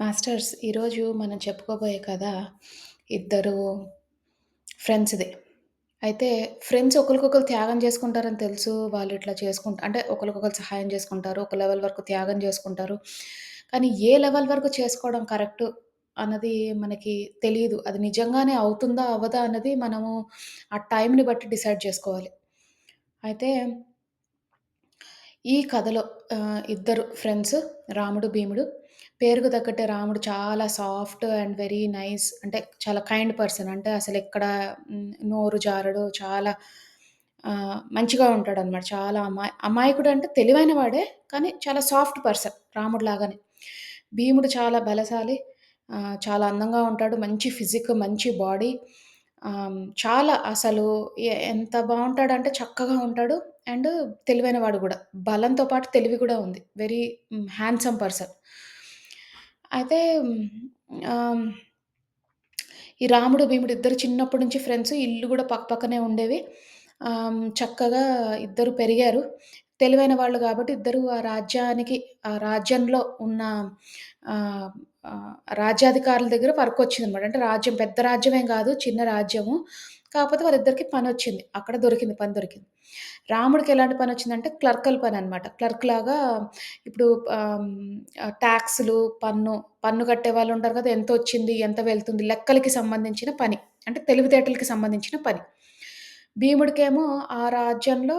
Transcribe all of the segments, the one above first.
Masters ఈరోజు మనం చెప్పుకోబోయే కథ ఇద్దరు ఫ్రెండ్స్‌ది. అయితే ఫ్రెండ్స్ ఒకళ్ళకొకళ్ళు త్యాగం చేసుకుంటారని తెలుసు. వాళ్ళు ఇట్లా అంటే ఒకళ్ళకొకళ్ళు సహాయం చేసుకుంటారు. ఒక లెవెల్ వరకు త్యాగం చేసుకుంటారు. కానీ ఏ లెవెల్ వరకు చేసుకోవడం కరెక్టు అన్నది మనకి తెలీదు. అది నిజంగానే అవుతుందా? అవ్వదా? అన్నది మనము ఆ టైంని బట్టి డిసైడ్ చేసుకోవాలి. అయితే ఈ కథలో ఇద్దరు ఫ్రెండ్స్ రాముడు, భీముడు. పేరుకు తగ్గట్టే రాముడు చాలా సాఫ్ట్ అండ్ వెరీ నైస్ అంటే చాలా కైండ్ పర్సన్. అంటే అసలెక్కడ నోరు జారడు. చాలా మంచిగా ఉంటాడనమాట. చాలా అమాయకుడు అంటే తెలివైన వాడే. కానీ చాలా సాఫ్ట్ పర్సన్ రాముడు లాగానే. భీముడు చాలా బలశాలి. చాలా అందంగా ఉంటాడు. మంచి ఫిజిక్, మంచి బాడీ. చాలా అసలు ఎంత బావుంటాడంటే చక్కగా ఉంటాడు. అండ్ తెలివైన వాడు గూడా. బలంతో పాటు తెలివి కూడా ఉంది. Very handsome person. అయితే ఆహ్, ఈ రాముడు, భీముడు ఇద్దరు చిన్నప్పటి నుంచి ఫ్రెండ్స్. ఇల్లు గూడా పక్కపక్కనే ఉండేవి. చక్కగా ఇద్దరు పెరిగారు. తెలివైన వాళ్ళు గాబట్టి ఇద్దరు ఆ రాజ్యంలో ఉన్న ఆహ్, రాజ్యాధికారుల దగ్గర వర్కొచ్చిందనమాట. అంటే రాజ్యం పెద్ద రాజ్యమేం గాదు. చిన్న రాజ్యము. కాకపోతే వాళ్ళిద్దరికీ పనొచ్చింది. అక్కడ దొరికింది. పని దొరికింది. రాముడికి ఎలాంటి పనొచ్చిందంటే క్లర్కల్ పననమాట. క్లర్క్‌లాగా ఇప్పుడు టాక్స్‌లు, పన్ను కట్టేవాళ్ళుంటారు కదా! ఎంతొచ్చింది? ఎంత వెళ్తుంది? లెక్కలకి సంబంధించిన పని. అంటే తెలివితేటలకి సంబంధించిన పని. భీముడికేమో ఆ రాజ్యంలో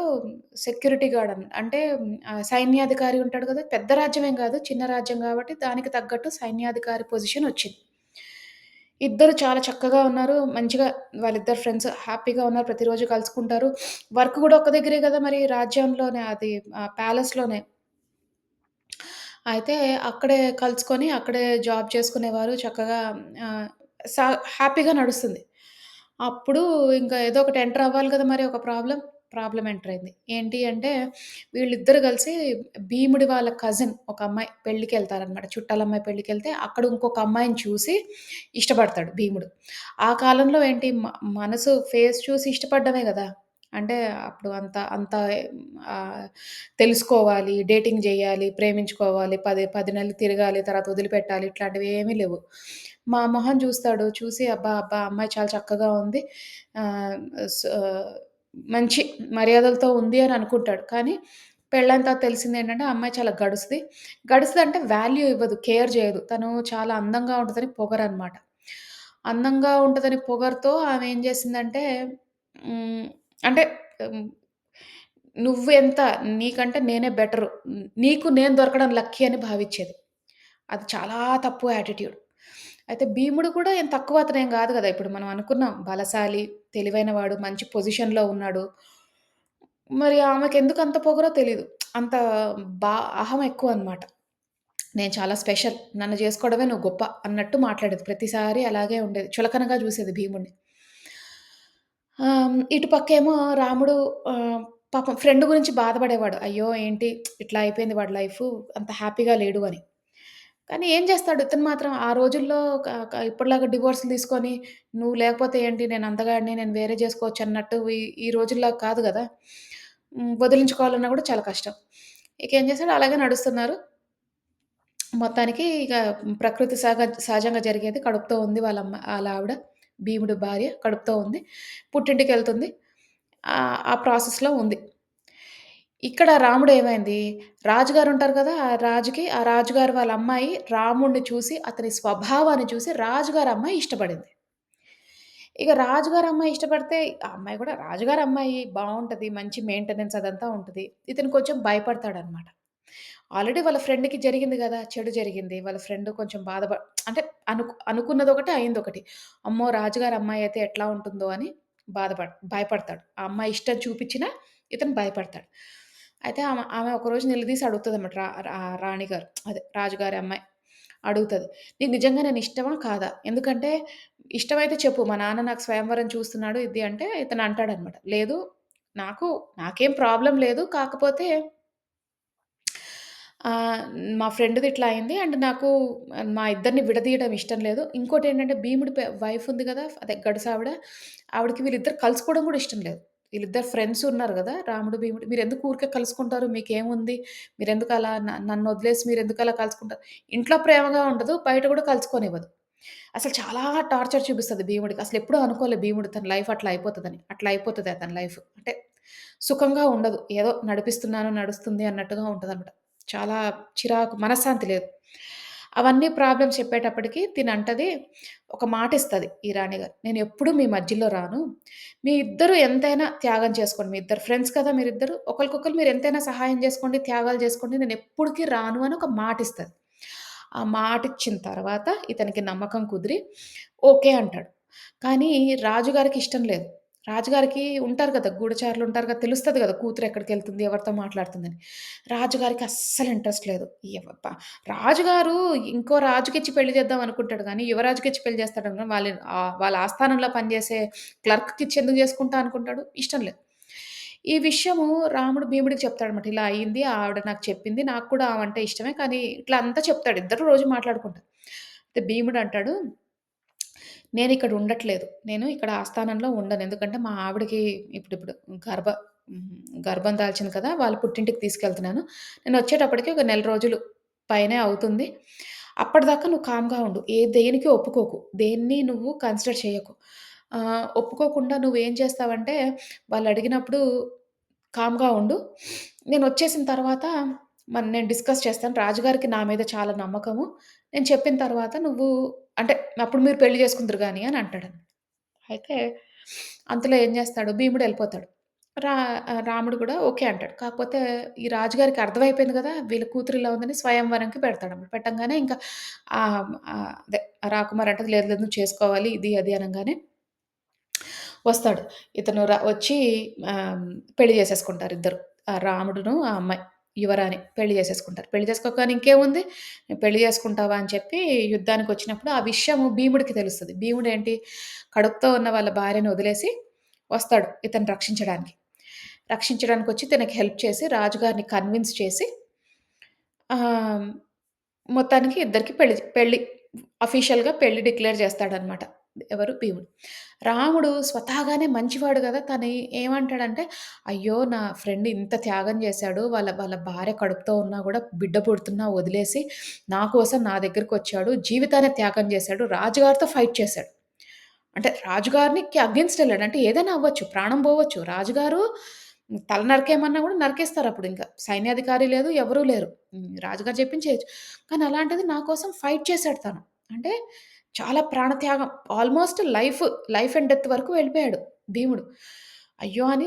సెక్యూరిటీ గార్డ్ అంటే సైన్యాధికారి ఉంటాడు కదా! పెద్ద రాజ్యమేం గాదు. చిన్న రాజ్యం గాబట్టి దానికి తగ్గట్టు సైన్యాధికారి పొజిషనొచ్చింది. ఇద్దరు చాలా చక్కగా ఉన్నారు. మంచిగా వాళ్ళిద్దరు ఫ్రెండ్స్ హ్యాపీగా ఉన్నారు. ప్రతిరోజు కలుసుకుంటారు. వర్క్ గూడా ఒక్క దగ్గరే గదా! మరి రాజ్యంలోనే అది ప్యాలెస్‌లోనే. అయితే అక్కడే కలుసుకొని, అక్కడే జాబ్ చేసుకునేవారు. చక్కగా ఆహ్, సా హ్యాపీగా నడుస్తుంది. అప్పుడు ఇంకా ఏదో ఒకటి ఎంటర్ అవ్వాలి కదా! మరి ఒక ప్రాబ్లమ్ ఎంటర్ అయింది. ఏంటి అంటే వీళ్ళిద్దరూ కలిసి భీముడి వాళ్ళ కజిన్ ఒక అమ్మాయి పెళ్ళికెళ్తారనమాట. చుట్టాలమ్మాయి పెళ్ళికెళ్తే అక్కడ ఇంకొక అమ్మాయిని చూసి ఇష్టపడతాడు భీముడు. ఆ కాలంలో ఏంటి మనసు ఫేస్ చూసి ఇష్టపడ్డమే గదా! అంటే అప్పుడు అంత అంత ఆహ్, తెలుసుకోవాలి, డేటింగ్ జేయాలి, ప్రేమించుకోవాలి, 10 నెలలు తిరగాలి, తర్వాత వదిలిపెట్టాలి ఇట్లాంటివేమీ లేవు. మా మొహం జూస్తాడు. చూసి అబ్బా! అబ్బా! అమ్మాయి చాలా చక్కగా ఉంది. ఆహ్, స్ మంచి మర్యాదలతో ఉంది అని అనుకుంటాడు. కానీ పెళ్ళైన తర్వాత తెలిసిందేంటంటే, ఆ అమ్మాయి చాలా గడుసుది. గడుసుదంటే వాల్యూ ఇవ్వదు, కేర్ జేయదు. తను చాలా అందంగా ఉంటదని పొగరనమాట. అందంగా ఉంటదని పొగరుతో ఆమె ఏం జేసిందంటే హ్మ్. అంటే హ్మ్. నువ్వెంత నీకంటే నేనే బెటరు. నీకు నేను దొరకడం లక్కీ అని భావిచ్చేది. అది చాలా తప్పు యాటిట్యూడ్. అయితే భీముడు కూడా ఏం తక్కువ అతనేం గాదు గదా! ఇప్పుడు మనం అనుకున్నాం బలశాలి, తెలివైనవాడు, మంచి పొజిషన్‌లో ఉన్నాడు. మరి ఆమెకెందుకంత పొగరో తెలీదు. అంత బా అహం ఎక్కువనమాట. నేను చాలా స్పెషల్. నన్ను జేసుకోవడమే నువ్వు గొప్ప అన్నట్టు మాట్లాడేది. ప్రతిసారి అలాగే ఉండేది. చులకనగా జూసేది భీముడిని. ఇటు పక్కేమో రాముడు ఆహ్, పాపం ఫ్రెండ్ గురించి బాధపడేవాడు. అయ్యో! ఏంటి ఇట్లా అయిపోయింది వాడి లైఫు. అంత హ్యాపీగా లేడు అని. కానీ ఏం చేస్తాడు ఇతను మాత్రం ఆ రోజుల్లో క క ఇప్పటిలాగా డివోర్స్‌లు తీసుకొని, నువ్వు లేకపోతే ఏంటి నేను అందగాడిని, నేను వేరే జేసుకోవచ్చు అన్నట్టు ఈ రోజుల్లా కాదు గదా! వదిలించుకోవాలన్నా గూడా చాలా కష్టం. ఇక ఏం చేసాడు అలాగే నడుస్తున్నారు. మొత్తానికి ఇక ప్రకృతి సహజంగా జరిగేది. కడుపుతో ఉంది ఆళ్ళ ఆవిడ. భీముడి భార్య కడుపుతో ఉంది. పుట్టింటికెళ్తుంది. ఆ ప్రాసెస్‌లో ఉంది. ఇక్కడ రాముడేమైంది, రాజుగారుంటారు కదా! ఆ రాజుగారు వాళ్ళ అమ్మాయి రాముడిని చూసి, అతని స్వభావాన్ని చూసి రాజుగారి అమ్మాయి ఇష్టపడింది. ఇక రాజుగారి అమ్మాయి ఇష్టపడితే, ఆ అమ్మాయి కూడా రాజుగారి అమ్మాయి బావుంటది. మంచి మెయింటెనెన్స్ అదంతా ఉంటది. ఇతను కొంచెం భయపడతాడనమాట. ఆల్రెడీ వాళ్ళ ఫ్రెండ్‌కి జరిగింది గదా! చెడు జరిగింది. వాళ్ళ ఫ్రెండ్ కొంచెం అంటే అనుకున్నదొకటి, అయిందొకటి. అమ్మో! రాజుగారి అమ్మాయయితే ఎట్లా ఉంటుందో అని భయపడతాడు. ఆ అమ్మాయి ఇష్టం చూపిచ్చినా ఇతను భయపడతాడు. అయితే ఆమె ఆమె ఒకరోజు నిలదీసి అడుగుతదనమాట. రాణిగారు అదే రాజుగారి అమ్మాయి అడుగుతది. "నీకు నిజంగా నేనిష్టమా? కాదా? ఎందుకంటే ఇష్టమైతే చెప్పు. మా నాన్న నాకు స్వయంవరం చూస్తున్నాడు ఇది" అంటే ఇతను అంటాడనమాట. "లేదు నాకు నాకేం ప్రాబ్లమ్ లేదు. కాకపోతే" ఆహ్, మా ఫ్రెండ్‌ది ఇట్లా అయింది. అండ్ నాకు మా ఇద్దరిని విడదీయడం ఇష్టం లేదు. ఇంకోటేంటంటే భీముడి వైఫ్ ఉంది గదా! అదే గడుసావిడ. ఆవిడకి వీళ్ళిద్దరు కలుసుకోవడం గూడా ఇష్టం లేదు. వీళ్ళిద్దరు ఫ్రెండ్స్ ఉన్నారు గదా! రాముడు, భీముడు. మీరెందుకు ఊరికే కలుసుకుంటారు? మీకేముంది? మీరెందుకలా నన్నొదిలేసి మీరెందుకలా కలుసుకుంటారు? ఇంట్లో ప్రేమగా ఉండదు. బయట గూడా కలుసుకోనివ్వదు. అసలు చాలా టార్చర్ చూపిస్తది భీముడికి. అసలెప్పుడూ అనుకోలే భీముడు తన లైఫ్ అట్లా అయిపోతదని. అట్లా అయిపోతది అతని లైఫ్. అంటే సుఖంగా ఉండదు. ఏదో నడిపిస్తున్నాను, నడుస్తుంది అన్నట్టుగా ఉంటదనమాట. చాలా చిరాకు, మనశ్శాంతి లేదు. అవన్నీ ప్రాబ్లమ్స్ చెప్పేటప్పటికి తినంటది, ఒక మాటిస్తది ఈ రాణిగారు. "నేనెప్పుడు మీ మధ్యలో రాను. మీ ఇద్దరు ఎంతైనా త్యాగం చేసుకోండి. మీ ఇద్దరు ఫ్రెండ్స్ కదా మీరిద్దరు. ఒకళ్ళకొకళ్ళు మీరెంతైనా సహాయం జేసుకోండి, త్యాగాలు జేసుకోండి. నేనెప్పటికి రాను" అని ఒక మాటిస్తది. ఆ మాటిచ్చిన తర్వాత ఇతనికి నమ్మకం కుదిరి ఓకే అంటాడు. కానీ రాజుగారికి ఇష్టం లేదు. రాజుగారికి ఉంటారు కదా! గూఢచారులుంటారు కదా! తెలుస్తది కదా! కూతురు ఎక్కడికెళ్తుంది, ఎవరితో మాట్లాడుతుందని. రాజుగారికి అస్సలు ఇంట్రెస్ట్ లేదు. రాజుగారు ఇంకో రాజుకిచ్చి పెళ్లి చేద్దాం అనుకుంటాడు గానీ, యువరాజుకిచ్చి పెళ్లి చేస్తాడనుకో వాళ్ళ ఆస్థానంలో పనిచేసే క్లర్క్‌కిచ్చి ఎందుకు చేసుకుంటా అనుకుంటాడు? ఇష్టం లేదు. ఈ విషయము రాముడు భీముడికి చెప్తాడనమాట. ఇలా అయింది. ఆవిడ నాకు చెప్పింది. నాకు కూడా ఆమంటే ఇష్టమే. కానీ ఇట్లా అంతా చెప్తాడు. ఇద్దరు రోజు మాట్లాడుకుంటారు. అయితే భీముడు అంటాడు, "నేనిక్కడ ఉండట్లేదు. నేను ఇక్కడ ఆస్థానంలో ఉండను. ఎందుకంటే మా ఆవిడకి ఇప్పుడిప్పుడు గర్భ గర్భం దాల్చింది కదా! వాళ్ళ పుట్టింటికి తీసుకెళ్తున్నాను. నేనొచ్చేటప్పటికి ఒక నెల రోజులు పైనే అవుతుంది. అప్పటిదాకా నువ్వు కామ్‌గా ఉండు. దేనికి ఒప్పుకోకు. దేన్ని నువ్వు కన్సిడర్ చేయకు. ఒప్పుకోకుండా నువ్వేం చేస్తావంటే వాళ్ళడిగినప్పుడు కామ్‌గా ఉండు. నేనొచ్చేసిన తర్వాత నేను డిస్కస్ చేస్తాను. రాజుగారికి నా మీద చాలా నమ్మకము. నేను చెప్పిన తర్వాత నువ్వు అంటే అప్పుడు మీరు పెళ్లి చేసుకుందురు గాని అని అంటాడన్నమాట. అయితే అంతలో ఏం చేస్తాడు భీముడెళ్ళిపోతాడు. రా రాముడు కూడా ఓకే అంటాడు. కాకపోతే ఈ రాజుగారికి అర్థమైపోయింది కదా! వీళ్ళ కూతురు ఇలా ఉందని స్వయంవరంకి పెడతాడన్నమాట. పెట్టంగానే ఇంకా అదే రాకుమారి అంటది లేదు లేదు నువ్వు చేసుకోవాలి ఇది అది అనంగానే వస్తాడు. ఇతను వచ్చి ఆహ్, పెళ్లి చేసేసుకుంటారిద్దరు. ఆ రాముడును, ఆ అమ్మాయి యువరాణి పెళ్లి చేసేసుకుంటారు. పెళ్లి చేసుకోగానే ఇంకేముంది, పెళ్లి చేసుకుంటావా అని చెప్పి యుద్ధానికొచ్చినప్పుడు ఆ విషయము భీముడికి తెలుస్తది. భీముడేంటి కడుపుతో ఉన్న వాళ్ళ భార్యని వదిలేసి వస్తాడు ఇతన్ని రక్షించడానికి. రక్షించడానికొచ్చి తనకి హెల్ప్ చేసి రాజుగారిని కన్విన్స్ చేసి ఆహ్, మొత్తానికి ఇద్దరికి పెళ్లి పెళ్లి అఫీషియల్‌గా పెళ్లి డిక్లేర్ చేస్తాడనమాట. ఎవరు? భీముడు. రాముడు స్వతహాగానే మంచివాడు గదా! తను ఏమంటాడంటే, "అయ్యో! నా ఫ్రెండ్ ఇంత త్యాగం చేశాడు. వాళ్ళ వాళ్ళ భార్య కడుపుతో ఉన్నా గూడా బిడ్డ పుడుతున్నా వదిలేసి నా కోసం నా దగ్గరకొచ్చాడు. జీవితాన్నే త్యాగం చేశాడు. రాజుగారితో ఫైట్ చేశాడు." అంటే రాజుగారికి అగెయిన్స్ట్ ఎళ్ళాడు. అంటే ఏదైనా అవ్వచ్చు. ప్రాణం పోవచ్చు. రాజుగారు తల నరికేయమన్నా గూడా నరికేస్తారప్పుడింక. సైన్యాధికారి లేదు, ఎవరు లేరు. రాజుగారు చెప్పింది చేయొచ్చు. కానీ అలాంటిది నా కోసం ఫైట్ చేసాడు తను. అంటే చాలా ప్రాణత్యాగం ఆల్‌మోస్ట్ లైఫ్ అండ్ డెత్ వరకు వెళ్ళిపోయాడు భీముడు. అయ్యో! అని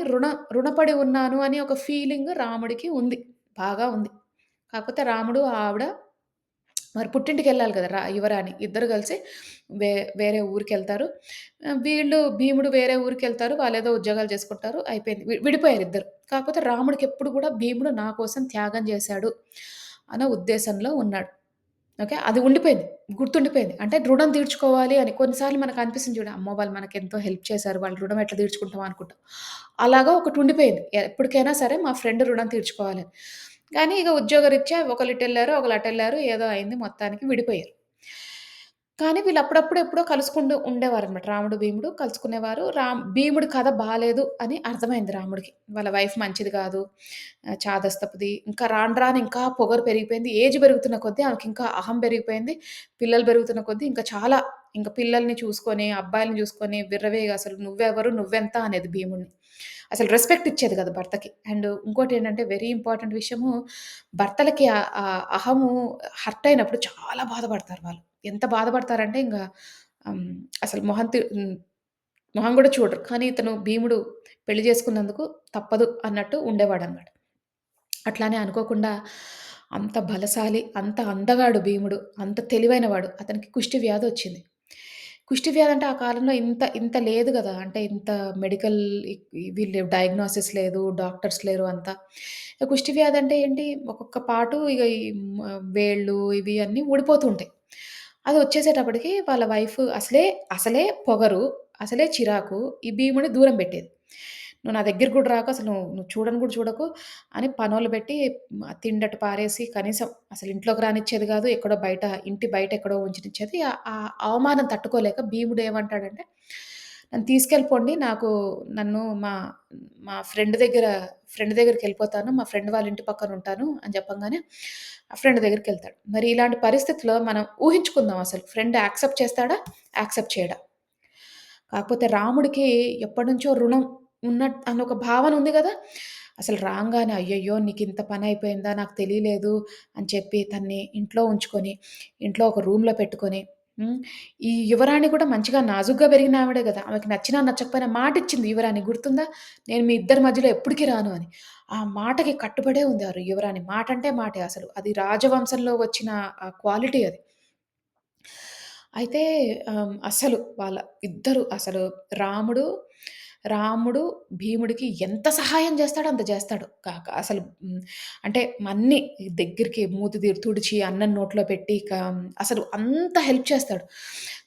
రుణపడి ఉన్నాను అని ఒక ఫీలింగ్ రాముడికి ఉంది. బాగా ఉంది. కాకపోతే రాముడు, ఆవిడ మరి పుట్టింటికెళ్ళాలి కదా! యువరాణి. ఇద్దరు కలిసి వే వేరే ఊరికెళ్తారు. భీముడు వేరే ఊరికెళ్తారు. వాళ్ళేదో ఉద్యోగాలు చేసుకుంటారు. అయిపోయింది. విడిపోయారిద్దరు. కాకపోతే రాముడికెప్పుడు కూడా భీముడు నా కోసం త్యాగం చేశాడు అన్న ఉద్దేశంలో ఉన్నాడు. ఓకే. అది ఉండిపోయింది. గుర్తుండిపోయింది. అంటే రుణం తీర్చుకోవాలి అని కొన్నిసార్లు మనకనిపిస్తుంది చూడు. అమ్మో! వాళ్ళు మనకెంతో హెల్ప్ చేశారు. వాళ్ళ రుణం ఎట్లా తీర్చుకుంటాం అనుకుంటాం. అలాగా ఒకటుండిపోయింది. ఎప్పటికైనా సరే మా ఫ్రెండ్ రుణం తీర్చుకోవాలని. కానీ ఇక ఉద్యోగరీత్యా ఒకళ్ళిటెళ్లారు, ఒకళ్ళు అటెళ్లారు. ఏదో అయింది మొత్తానికి విడిపోయారు. కానీ వీళ్ళు అప్పుడప్పుడు ఎప్పుడో కలుసుకుంటూ ఉండేవారనమాట. రాముడు, భీముడు కలుసుకునేవారు. భీముడి కథ బాలేదు అని అర్థమైంది రాముడికి. వాళ్ళ వైఫ్ మంచిది కాదు. చాదస్తపుది. ఇంకా రాను రాను ఇంకా పొగరు పెరిగిపోయింది. ఏజ్ పెరుగుతున్న కొద్దీ ఆమెకింకా అహం పెరిగిపోయింది. పిల్లలు పెరుగుతున్న కొద్దీ ఇంకా చాలా ఇంక పిల్లల్ని చూసుకొని, అబ్బాయిలని చూసుకొని విర్రవీగ అసలు నువ్వెవరు? నువ్వెంత? అనేది భీముడిని. అసలు రెస్పెక్ట్ ఇచ్చేది కాదు భర్తకి. అండ్ ఇంకోటేంటంటే వెరీ ఇంపార్టెంట్ విషయము భర్తలకి అహము హర్ట్ అయినప్పుడు చాలా బాధపడతారు వాళ్ళు. ఎంత బాధపడతారంటే ఇంగ హ్మ్. అసలు మొహం గూడా చూడరు. కానీ ఇతను భీముడు పెళ్లి చేసుకున్నందుకు తప్పదు అన్నట్టు ఉండేవాడనమాట. అట్లానే అనుకోకుండా అంత బలశాలి, అంత అందగాడు భీముడు, అంత తెలివైనవాడు. అతనికి కుష్టి వ్యాధొచ్చింది. కుష్టి వ్యాధంటే ఆ కాలంలో ఇంత ఇంత లేదు గదా! అంటే ఇంత మెడికల్ వీళ్ళు డయాగ్నోసిస్ లేదు, డాక్టర్స్ లేరు అంతా. కుష్టి వ్యాధంటే ఏంటి? ఒక్కొక్క పాటు ఇగ వేళ్ళు ఇవి అన్నీ ఊడిపోతూ ఉంటాయి. అది వచ్చేసేటప్పటికి వాళ్ళ వైఫ్ అసలే పొగరు, అసలే చిరాకు ఈ భీముడిని దూరం పెట్టేది. "నువ్వు నా దగ్గరికి కూడా రాకు. అసలు నువ్వు నువ్వు చూడను కూడా చూడకు" అని పనోళ్ళు పెట్టి తిండట పారేసి కనీసం అసలు ఇంట్లోకి రానిచ్చేది గాదు. ఎక్కడో బయట ఇంటి బయట ఎక్కడో ఉంచనిచ్చేది. ఆ అవమానం తట్టుకోలేక భీముడు ఏమంటాడంటే, నన్ను తీసుకెళ్ళిపోండి. నన్ను మా ఫ్రెండ్ దగ్గరికెళ్ళిపోతాను. మా ఫ్రెండ్ వాళ్ళ ఇంటి పక్కనుంటాను అని చెప్పంగానే, ఆ ఫ్రెండ్ దగ్గరికెళ్తాడు. మరి ఇలాంటి పరిస్థితిలో మనం ఊహించుకుందాం అసలు. ఫ్రెండ్ యాక్సెప్ట్ చేస్తాడా? యాక్సెప్ట్ చేయడా? కాకపోతే రాముడికి ఎప్పటినుంచో రుణం అన్న ఒక భావన ఉంది గదా! అసలు రాంగానే అయ్యయ్యో! నీకింత పనయిపోయిందా? నాకు తెలియలేదు అని చెప్పి తన్ని ఇంట్లో ఉంచుకొని, ఇంట్లో ఒక రూమ్‌లో పెట్టుకొని, హ్మ్. ఈ యువరాణి కూడా మంచిగా నాజూగ్గా పెరిగిన ఆవిడే గదా! ఆమెకి నచ్చినా, నచ్చకపోయినా మాటిచ్చింది యువరాణి గుర్తుందా? నేను మీ ఇద్దరి మధ్యలో ఎప్పటికి రాను అని. ఆ మాటకి కట్టుబడే ఉంది ఆ యువరాణి. మాటంటే మాటే అసలు. అది రాజవంశంలో వచ్చిన క్వాలిటీ అది. అయితే అసలు వాళ్ళ ఇద్దరు అసలు రాముడు, రాముడు భీముడికి ఎంత సహాయం జేస్తాడో అంత జేస్తాడు. అసలు అంటే అన్నీ దగ్గరికి మూతి తుడిచి, అన్నం నోట్లో పెట్టి అసలు అంత హెల్ప్ చేస్తాడు.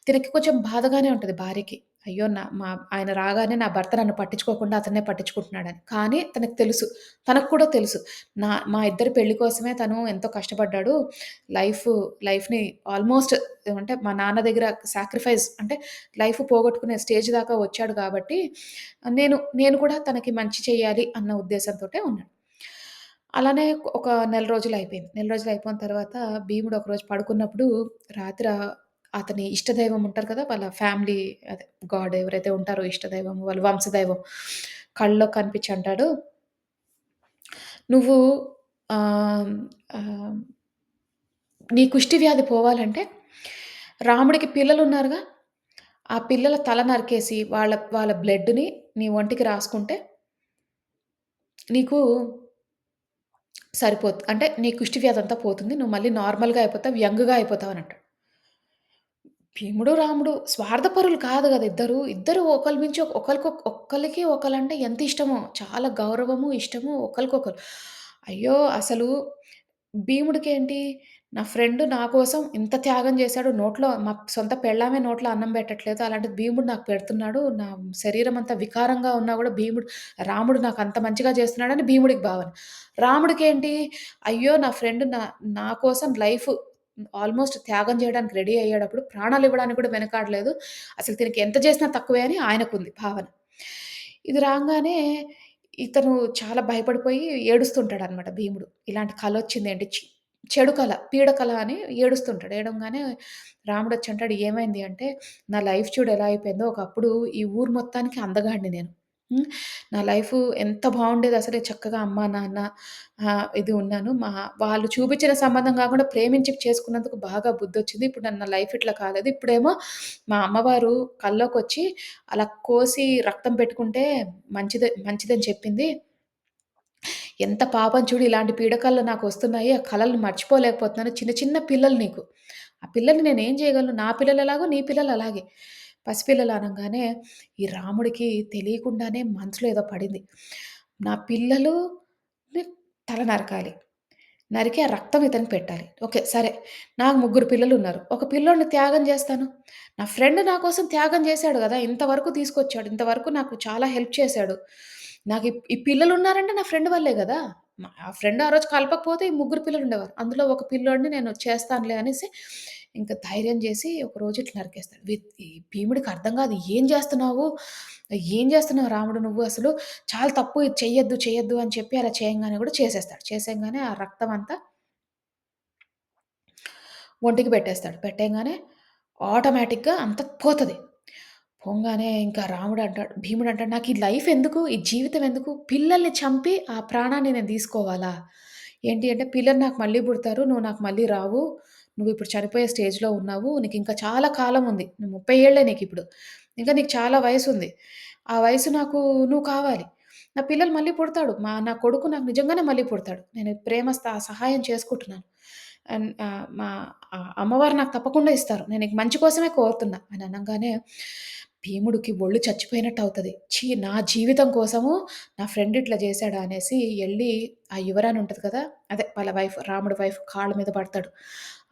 తినకి కొంచెం బాధగానే ఉంటది భార్యకి. అయ్యో! ఆయన రాగానే నా భర్త నన్ను పట్టించుకోకుండా అతన్నే పట్టించుకుంటున్నాడని. కానీ తనకు తెలుసు. తనకు కూడా తెలుసు. మా ఇద్దరి పెళ్లి కోసమే తను ఎంతో కష్టపడ్డాడు. లైఫ్ లైఫ్‌ని ఆల్‌మోస్ట్ అంటే మా నాన్న దగ్గర సాక్రిఫైస్ అంటే లైఫ్ పోగొట్టుకునే స్టేజ్ దాకా వచ్చాడు కాబట్టి, నేను కూడా తనకి మంచి చేయాలి అన్న ఉద్దేశంతోటే ఉన్నాడు. అలానే ఒక నెల రోజులయిపోయింది. నెల రోజులయిపోయిన తర్వాత భీముడు ఒకరోజు పడుకున్నప్పుడు రాత్ర అతని ఇష్టదైవం ఉంటారు కదా! వాళ్ళ ఫ్యామిలీ అదే గాడ్ ఎవరైతే ఉంటారో ఇష్టదైవం, వాళ్ళ వంశదైవం కల్లో కనిపించి అంటాడు, "నువ్వు ఆహ్, ఆహ్, నీ కుష్టి వ్యాధి పోవాలంటే రాముడికి పిల్లలున్నారుగా, ఆ పిల్లల తల నరికేసి వాళ్ళ వాళ్ళ బ్లడ్‌ని నీ ఒంటికి రాసుకుంటే నీకు అంటే నీ కుష్టి వ్యాధంతా పోతుంది. నువ్వు మళ్ళీ నార్మల్‌గా అయిపోతావు. యంగ్‌గా అయిపోతావు" అని అంటాడు. భీముడు, రాముడు స్వార్థపరులు కాదు గదా! ఇద్దరు. ఇద్దరు ఒకళ్ళ మించి ఒక్కళ్ళకి ఒకళ్ళంటే ఎంత ఇష్టమో. చాలా గౌరవము, ఇష్టము ఒకళ్ళకొకళ్ళు. అయ్యో! అసలు భీముడికేంటి నా ఫ్రెండ్ నా కోసం ఇంత త్యాగం చేశాడు. మా సొంత పెళ్ళామే నోట్లో అన్నం పెట్టట్లేదు. అలాంటిది భీముడు నాకు పెడుతున్నాడు. నా శరీరం అంతా వికారంగా ఉన్నా గూడా రాముడు నాకంత మంచిగా చేస్తున్నాడని భీముడికి భావన. రాముడికేంటి అయ్యో! నా ఫ్రెండ్ నా కోసం ఆల్‌మోస్ట్ త్యాగం చేయడానికి రెడీ అయ్యేటప్పుడు ప్రాణాలివ్వడానికి కూడా వెనకాడలేదు. అసలు తినకి ఎంత చేసినా తక్కువే అని ఆయనకుంది భావన. ఇది రాంగానే ఇతను చాలా భయపడిపోయి ఏడుస్తుంటాడనమాట భీముడు. ఇలాంటి కలొచ్చిందేంటి చెడు కల, పీడ కల అని ఏడుస్తుంటాడు. ఏడంగానే రాముడొచ్చి అంటాడు, "ఏమైంది?" అంటే, "నా లైఫ్ చూడు ఎలా అయిపోయిందో. ఒకప్పుడు ఈ ఊరు మొత్తానికి అందగాడిని నేను. హ్మ్. నా లైఫు ఎంత బావుండేదసలే చక్కగా అమ్మా, నాన్న ఇది ఉన్నాను. వాళ్ళు చూపించిన సంబంధం గాకుండా ప్రేమించి చేసుకున్నందుకు బాగా బుద్ధొచ్చింది. ఇప్పుడు నా లైఫ్ ఇట్లా కాలేదు. ఇప్పుడేమో మా అమ్మవారు కల్లోకొచ్చి అలా కోసి రక్తం పెట్టుకుంటే మంచిదని చెప్పింది. ఎంత పాపం చూడు ఇలాంటి పీడకలలు నాకొస్తున్నాయి. ఆ కలలు మర్చిపోలేకపోతున్నాను. చిన్న చిన్న పిల్లలు నీకు. ఆ పిల్లల్ని నేనేం చేయగలను? నా పిల్లలెలాగో నీ పిల్లలు అలాగే. పసిపిల్లలు అనంగానే ఈ రాముడికి తెలియకుండానే మనసులో ఏదో పడింది. నా పిల్లలుని తల నరకాలి. నరికి ఆ రక్తం ఇతనికి పెట్టాలి. ఓకే. సరే. నాకు ముగ్గురు పిల్లలున్నారు. ఒక పిల్లోడిని త్యాగం జేస్తాను. నా ఫ్రెండ్ నా కోసం త్యాగం జేశాడు గదా! ఇంతవరకు తీసుకొచ్చాడు. ఇంతవరకు నాకు చాలా హెల్ప్ చేశాడు. నాకు ఈ పిల్లలున్నారంటే నా ఫ్రెండ్ వల్లే గదా! ఆ ఫ్రెండ్ ఆ రోజు కలపకపోతే ఈ ముగ్గురు పిల్లలుండేవారు. అందులో ఒక పిల్లోడిని నేను చేస్తానులే అనేసి ఇంక ధైర్యం జేసి ఒకరోజు ఇట్లా నరికేస్తాడు. ఈ భీముడికి అర్థం గాదు. "ఏం జేస్తున్నావు? ఏం జేస్తున్నావు రాముడు నువ్వు అసలు? చాలా తప్పు ఇది చెయ్యొద్దు, చెయ్యొద్దు" అని చెప్పి అలా చేయంగానే గూడా చేసేస్తాడు. చేసేయంగానే ఆ రక్తం అంతా ఒంటికి పెట్టేస్తాడు. పెట్టేయంగానే ఆటోమేటిక్‌గా అంతా పోతది. పోంగానే ఇంకా భీముడంటాడు, "నాకు ఈ లైఫ్ ఎందుకు? ఈ జీవితం ఎందుకు? పిల్లల్ని చంపి ఆ ప్రాణాన్ని నేను తీసుకోవాలా? ఏంటి అంటే పిల్లలు నాకు మళ్ళీ పుడతారు. నువ్వు నాకు మళ్ళీ రావు. నువ్విప్పుడు చనిపోయే స్టేజ్‌లో ఉన్నావు. నీకింకా చాలా కాలం ఉంది. 30 ఏళ్ళే నీకిప్పుడు. ఇంకా నీకు చాలా వయసుంది. ఆ వయసు నువ్వు కావాలి. నా పిల్లలు మళ్ళీ పుడతాడు. నా కొడుకు నాకు నిజంగానే మళ్ళీ పుడతాడు. నేను ప్రేమ సహాయం చేసుకుంటున్నాను. మా అమ్మవారు నాకు తప్పకుండా ఇస్తారు. నేను నీకు మంచి కోసమే కోరుతున్నా" అని అనంగానే భీముడికి ఒళ్ళు చచ్చిపోయినట్టవుతది. ఛీ! నా జీవితం కోసము నా ఫ్రెండ్ ఇట్లా చేశాడా అనేసి ఎళ్లి ఆ యువరాణి ఉంటది కదా! అదే వాళ్ళ వైఫ్ రాముడి వైఫ్ కాళ్ళ మీద పడతాడు.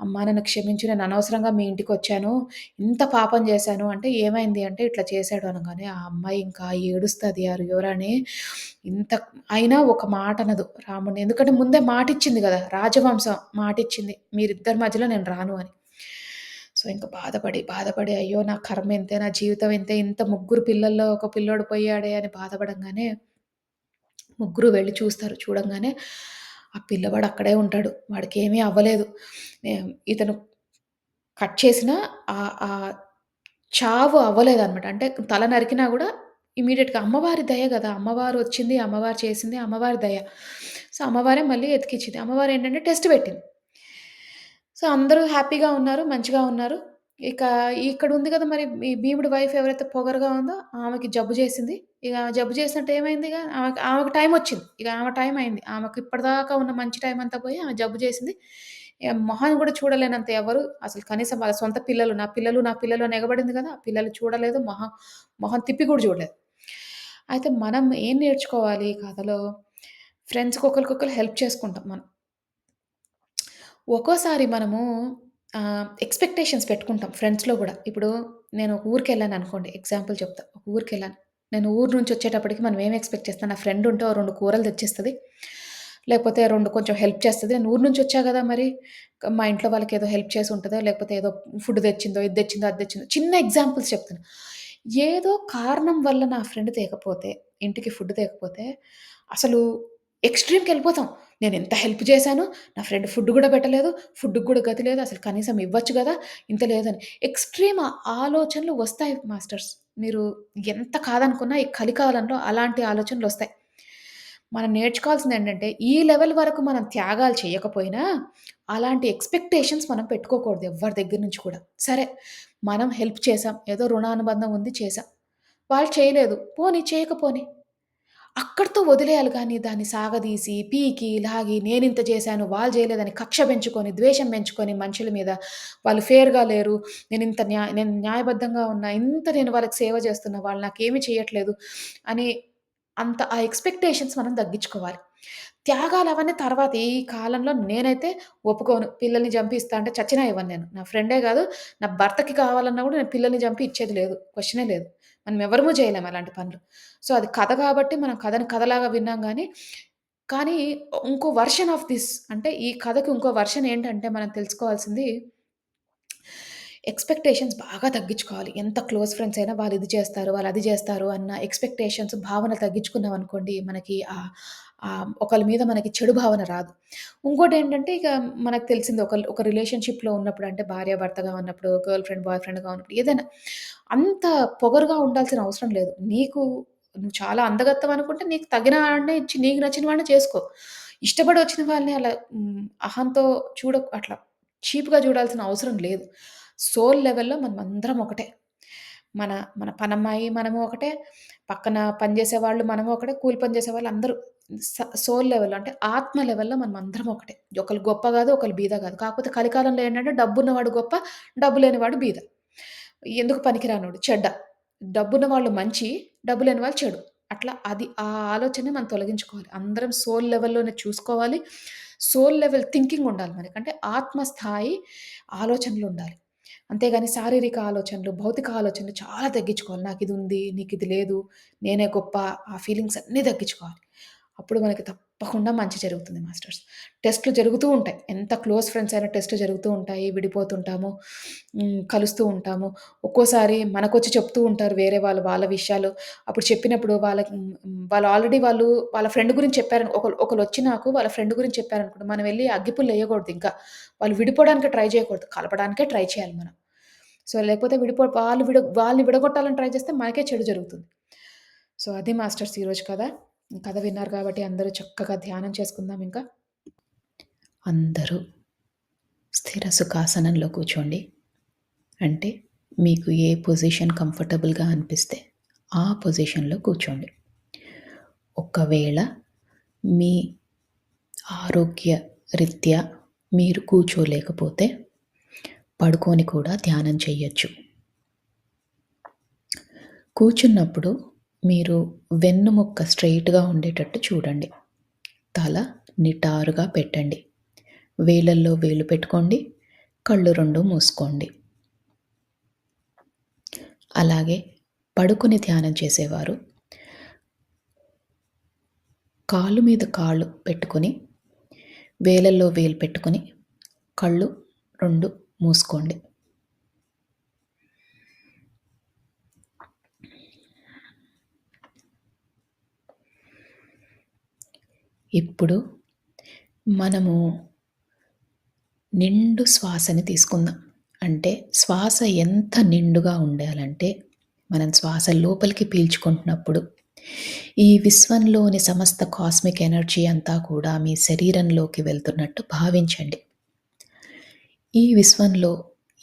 "అమ్మా! నన్ను క్షమించు. నేను అనవసరంగా మీ ఇంటికొచ్చాను. ఇంత పాపం చేశాను" అంటే ఏమైంది అంటే ఇట్లా చేశాడు అనంగానే ఆ అమ్మాయి ఇంకా ఏడుస్తది ఆ యువరాణి. ఇంత అయినా ఒక మాట అనదు రాముడిని. ఎందుకంటే ముందే మాటిచ్చింది గదా! రాజవంశం మాటిచ్చింది. మీరిద్దరి మధ్యలో నేను రాను అని. సో, ఇంక బాధపడి అయ్యో! నా కర్మ ఇంతే, నా జీవితం ఇంతే, ఇంత ముగ్గురు పిల్లల్లో ఒక పిల్లోడు పోయాడే అని బాధపడంగానే ముగ్గురు వెళ్లి చూస్తారు. చూడంగానే ఆ పిల్లవాడు అక్కడే ఉంటాడు. వాడికేమీ అవ్వలేదు. ఇతను కట్ చేసిన ఆహ్, చావు అవ్వలేదనమాట. అంటే తల నరికినా గూడా ఇమ్మీడియేట్‌గా అమ్మవారి దయ గదా! అమ్మవారు వచ్చింది, అమ్మవారు చేసింది, అమ్మవారి దయ. సో, అమ్మవారే మళ్ళీ ఎతికిచ్చింది. అమ్మవారేంటంటే టెస్ట్ పెట్టింది. సో, అందరూ హ్యాపీగా ఉన్నారు. మంచిగా ఉన్నారు. ఇక ఇక్కడుంది గదా! మరి ఈ భీముడి వైఫ్ ఎవరైతే పొగరుగా ఉందో ఆమెకి జబ్బు చేసింది. ఇగ జబ్బు చేసినట్టు ఏమైందిగ ఆమెకి టైమొచ్చింది. ఇగ ఆమె టైం అయింది. ఆమెకి ఇప్పటిదాకా ఉన్న మంచి టైమంతా పోయి ఆమె జబ్బు చేసింది. ఇగ మొహాన్ని గూడా చూడలేనంత ఎవరు అసలు కనీసం వాళ్ళ సొంత పిల్లలు, నా పిల్లలు అని ఎగబడింది గదా! ఆ పిల్లలు చూడలేదు. మొహం తిప్పి గూడా చూడలేదు. అయితే మనం ఏం నేర్చుకోవాలి ఈ కథలో? ఫ్రెండ్స్‌కి ఒకళ్ళకొకళ్ళు హెల్ప్ చేసుకుంటాం మనం. ఒక్కోసారి మనము ఎక్స్‌పెక్టేషన్స్ పెట్టుకుంటాం ఫ్రెండ్స్‌లో గూడా. ఇప్పుడు నేను ఒక ఊరికెళ్ళాననుకోండి, ఎగ్జాంపుల్ చెప్తా. ఒక ఊరికెళ్ళాను. నేను ఊరు నుంచి వచ్చేటప్పటికి మనం ఏం ఎక్స్‌పెక్ట్ చేస్తాం, నా ఫ్రెండ్ ఉంటే ఓ 2 కూరలు తెచ్చిస్తది. లేకపోతే 2 కొంచెం హెల్ప్ చేస్తది. నేను ఊరు నుంచి వచ్చా గదా! మరి మా ఇంట్లో వాళ్ళకేదో హెల్ప్ చేసి ఉంటదో, లేకపోతే ఏదో ఫుడ్ తెచ్చిందో, ఇది తెచ్చిందో, అది తెచ్చిందో చిన్న ఎగ్జాంపుల్స్ చెప్తున్నా. ఏదో కారణం వల్ల నా ఫ్రెండ్ తేకపోతే, ఇంటికి ఫుడ్ తేకపోతే అసలు ఎక్స్‌ట్రీమ్‌కెళ్ళిపోతాం. నేనెంత హెల్ప్ చేశాను, నా ఫ్రెండ్ ఫుడ్ గూడా పెట్టలేదు. ఫుడ్‌కి గూడా గతి లేదు. అసలు కనీసం ఇవ్వచ్చు గదా! ఇంత లేదని. ఎక్స్‌ట్రీమ్ ఆలోచనలు వస్తాయి మాస్టర్స్. మీరు ఎంత కాదనుకున్నా ఈ కలికాలంలో అలాంటి ఆలోచనలొస్తాయి. మనం నేర్చుకోవాల్సిందేంటంటే, ఈ లెవెల్ వరకు మనం త్యాగాలు చేయకపోయినా, అలాంటి ఎక్స్‌పెక్టేషన్స్ మనం పెట్టుకోకూడదు ఎవ్వరి దగ్గర నుంచి కూడా. సరే, మనం హెల్ప్ చేసాం. ఏదో రుణానుబంధం ఉంది చేసాం. వాళ్ళు చేయలేదు. పోనీ చేయకపోనీ. అక్కడితో వదిలేయాలి గానీ, దాన్ని సాగదీసి, పీకి, లాగి నేనింత చేశాను, వాళ్ళు చేయలేదని కక్ష పెంచుకొని, ద్వేషం పెంచుకొని మనుషుల మీద, వాళ్ళు ఫెయిర్‌గా లేరు, నేను న్యాయబద్ధంగా ఉన్నా, ఇంత నేను వాళ్ళకి సేవ చేస్తున్నా, వాళ్ళు నాకేమి చేయట్లేదు అని ఆ ఎక్స్‌పెక్టేషన్స్ మనం తగ్గించుకోవాలి. త్యాగాలవన్నీ తర్వాత ఈ కాలంలో నేనైతే ఒప్పుకోను. పిల్లల్ని చంపి ఇస్తా అంటే చచ్చినా ఇవ్వను నేను. నా ఫ్రెండే గాదు, నా భర్తకి కావాలన్నా గూడా నేను పిల్లల్ని చంపి ఇచ్చేది లేదు. క్వెషనే లేదు. మనం ఎవరము చేయలేం అలాంటి పనులు. సో, అది కథ గాబట్టి మనం కథని కథలాగా విన్నాం గానీ, కానీ ఇంకో వెర్షన్ ఆఫ్ థిస్ అంటే ఈ కథకి ఇంకో వెర్షన్ ఏంటంటే మనం తెలుసుకోవాల్సింది ఎక్స్‌పెక్టేషన్స్ బాగా తగ్గించుకోవాలి. ఎంత క్లోజ్ ఫ్రెండ్స్ అయినా వాళ్ళు ఇది చేస్తారు, వాళ్ళు అది చేస్తారు అన్న ఎక్స్‌పెక్టేషన్స్ భావన తగ్గించుకున్నామనుకోండి మనకి ఒకళ్ళ మీద మనకి చెడు భావన రాదు. ఇంకోటేంటంటే ఇక మనకు తెలిసింది ఒక రిలేషన్‌షిప్‌లో ఉన్నప్పుడు అంటే భార్యాభర్తగా ఉన్నప్పుడు, గర్ల్ ఫ్రెండ్, బాయ్ ఫ్రెండ్‌గా ఉన్నప్పుడు ఏదైనా అంత పొగరుగా ఉండాల్సిన అవసరం లేదు. నువ్వు చాలా అందగత్తెవు అనుకుంటే నీకు తగిన వాడినే ఇచ్చి నీకు నచ్చిన వాడినే చేసుకో. ఇష్టపడి వచ్చిన వాళ్ళని అలా అహంతో అట్లా చీప్‌గా చూడాల్సిన అవసరం లేదు. సోల్ లెవెల్‌లో మనమందరం ఒకటే. మన మన పనమ్మాయి మనము ఒకటే, పక్కన పని చేసేవాళ్ళు మనము ఒకటే, కూలి పని చేసేవాళ్ళు అందరూ సోల్ లెవెల్‌లో అంటే ఆత్మ లెవెల్‌లో మనమందరం ఒకటే. ఒకళ్ళు గొప్ప గాదు, ఒకళ్ళు బీద గాదు. కాకపోతే కలికాలంలో ఏంటంటే డబ్బున్నవాడు గొప్ప, డబ్బు లేనివాడు బీద. ఎందుకు పనికిరానోడు, చెడ్డ. డబ్బున్న వాళ్ళు మంచి, డబ్బు లేని వాళ్ళు చెడు. అట్లా ఆ ఆలోచనని మనం తొలగించుకోవాలి. అందరం సోల్ లెవెల్‌లోనే చూసుకోవాలి. సోల్ లెవెల్ థింకింగ్ ఉండాలి మనకి. అంటే ఆత్మ స్థాయి ఆలోచనలుండాలి. అంతేగాని శారీరక ఆలోచనలు, భౌతిక ఆలోచనలు చాలా తగ్గించుకోవాలి. నాకిదుంది, నీకిది లేదు, నేనే గొప్ప ఆ ఫీలింగ్స్ అన్నీ తగ్గించుకోవాలి. అప్పుడు మనకి తప్పకుండా మంచి జరుగుతుంది మాస్టర్స్. టెస్ట్‌లు జరుగుతూ ఉంటాయి. ఎంత క్లోజ్ ఫ్రెండ్స్ అయినా టెస్ట్‌లు జరుగుతూ ఉంటాయి. విడిపోతుంటాము. కలుస్తూ ఉంటాము. ఒక్కోసారి మనకొచ్చి చెప్తూ ఉంటారు వేరే వాళ్ళు వాళ్ళ విషయాలు. అప్పుడు చెప్పినప్పుడు వాళ్ళకి వాళ్ళు ఆల్రెడీ వాళ్ళ ఫ్రెండ్ గురించి చెప్పారని ఒకళ్ళొచ్చి నాకు వాళ్ళ ఫ్రెండ్ గురించి చెప్పారనుకోండి, మనం వెళ్లి అగ్గిపుల్లెయకూడదు ఇంకా. వాళ్ళు విడిపోవడానికి ట్రై చేయకూడదు. కలపడానికే ట్రై చేయాలి మనం. సో, లేకపోతే వాళ్ళని విడగొట్టాలని ట్రై చేస్తే మనకే చెడు జరుగుతుంది. సో, అది మాస్టర్స్ ఈరోజు కథ. కథ విన్నారు కాబట్టి అందరూ చక్కగా ధ్యానం చేసుకుందాం ఇంకా. అందరూ స్థిర సుఖాసనంలో కూర్చోండి. అంటే మీకు ఏ పొజిషన్ కంఫర్టబుల్‌గా అనిపిస్తే ఆ పొజిషన్‌లో కూర్చోండి. ఒకవేళ మీ ఆరోగ్య రీత్యా మీరు కూర్చోలేకపోతే పడుకొని కూడా ధ్యానం చెయ్యొచ్చు. కూర్చున్నప్పుడు మీరు వెన్నుముక్క స్ట్రెయిట్‌గా ఉండేటట్టు చూడండి. తల నిటారుగా పెట్టండి. వేలల్లో వేలు పెట్టుకోండి. కళ్ళు 2 మూసుకోండి. అలాగే పడుకొని ధ్యానం చేసేవారు కాలు మీద కాళ్ళు పెట్టుకొని, వేలల్లో వేలు పెట్టుకొని, కళ్ళు 2 మూసుకోండి. ఇప్పుడు మనము నిండు శ్వాసని తీసుకుందాం. అంటే శ్వాస ఎంత నిండుగా ఉండాలంటే, మనం శ్వాస లోపలికి పీల్చుకుంటున్నప్పుడు, ఈ విశ్వంలోని సమస్త కాస్మిక్ ఎనర్జీ అంతా కూడా మీ శరీరంలోకి వెళ్తున్నట్టు భావించండి. ఈ విశ్వంలో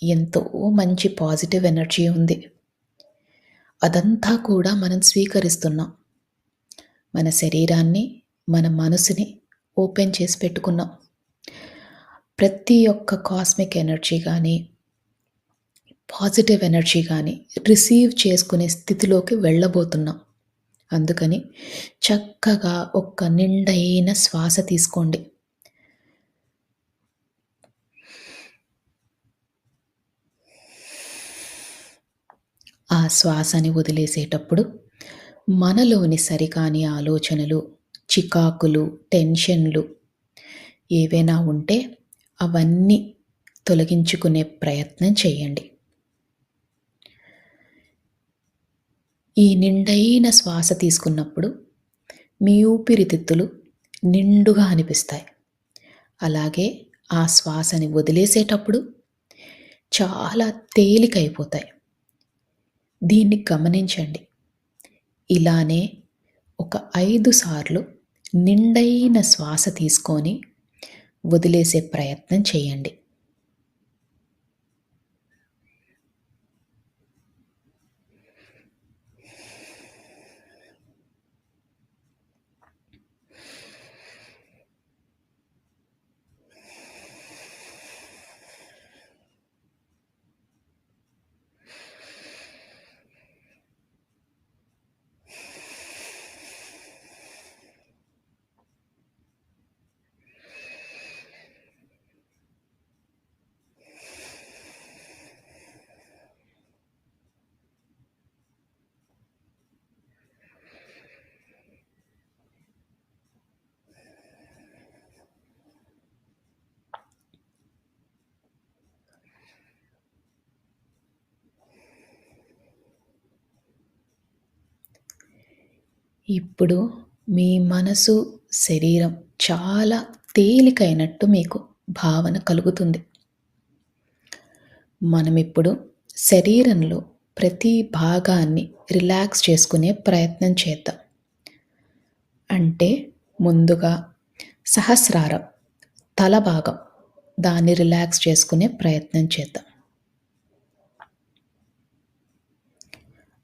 ఎంతో మంచి పాజిటివ్ ఎనర్జీ ఉంది. అదంతా కూడా మనం స్వీకరిస్తున్నాం. మన శరీరాన్ని, మన మనసుని ఓపెన్ చేసి పెట్టుకున్నాం. ప్రతి ఒక్క కాస్మిక్ ఎనర్జీ గానీ, పాజిటివ్ ఎనర్జీ గానీ రిసీవ్ చేసుకునే స్థితిలోకి వెళ్ళబోతున్నాం. అందుకని చక్కగా ఒక్క నిండైన శ్వాస తీసుకోండి. ఆ శ్వాసని వదిలేసేటప్పుడు మనలోని సరికాని ఆలోచనలు, చికాకులు, టెన్షన్లు ఏవైనా ఉంటే అవన్నీ తొలగించుకునే ప్రయత్నం చేయండి. ఈ నిండైన శ్వాస తీసుకున్నప్పుడు మీ ఊపిరితిత్తులు నిండుగా అనిపిస్తాయి. అలాగే ఆ శ్వాసని వదిలేసేటప్పుడు చాలా తేలికైపోతాయి. దీన్ని గమనించండి. ఇలానే ఒక 5 సార్లు నిండైన శ్వాస తీసుకొని వదిలేసే ప్రయత్నం చేయండి. ఇప్పుడు మీ మనసు, శరీరం చాలా తేలికైనట్టు మీకు భావన కలుగుతుంది. మనమిప్పుడు శరీరంలో ప్రతి భాగాన్ని రిలాక్స్ చేసుకునే ప్రయత్నం చేద్దాం. అంటే ముందుగా సహస్రారం, తల భాగం, దాన్ని రిలాక్స్ చేసుకునే ప్రయత్నం చేద్దాం.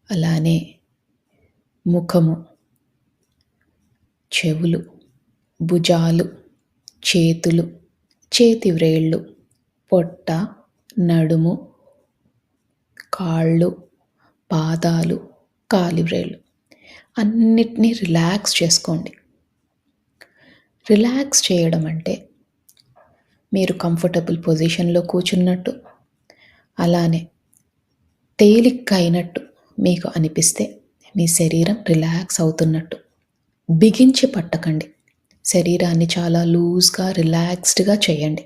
అలానే ముఖము, చెవులు, భుజాలు, చేతులు, చేతి వ్రేళ్ళు, పొట్ట, నడుము, కాళ్ళు, పాదాలు, కాలివ్రేళ్ళు అన్నిటినీ రిలాక్స్ చేసుకోండి. రిలాక్స్ చేయడం అంటే మీరు కంఫర్టబుల్ పొజిషన్లో కూర్చున్నట్టు, అలానే తేలిగ్గా అయినట్టు మీకు అనిపిస్తే మీ శరీరం రిలాక్స్ అవుతున్నట్టు. బిగించి పట్టకండి. శరీరాన్ని చాలా లూజ్గా, రిలాక్స్డ్గా చేయండి.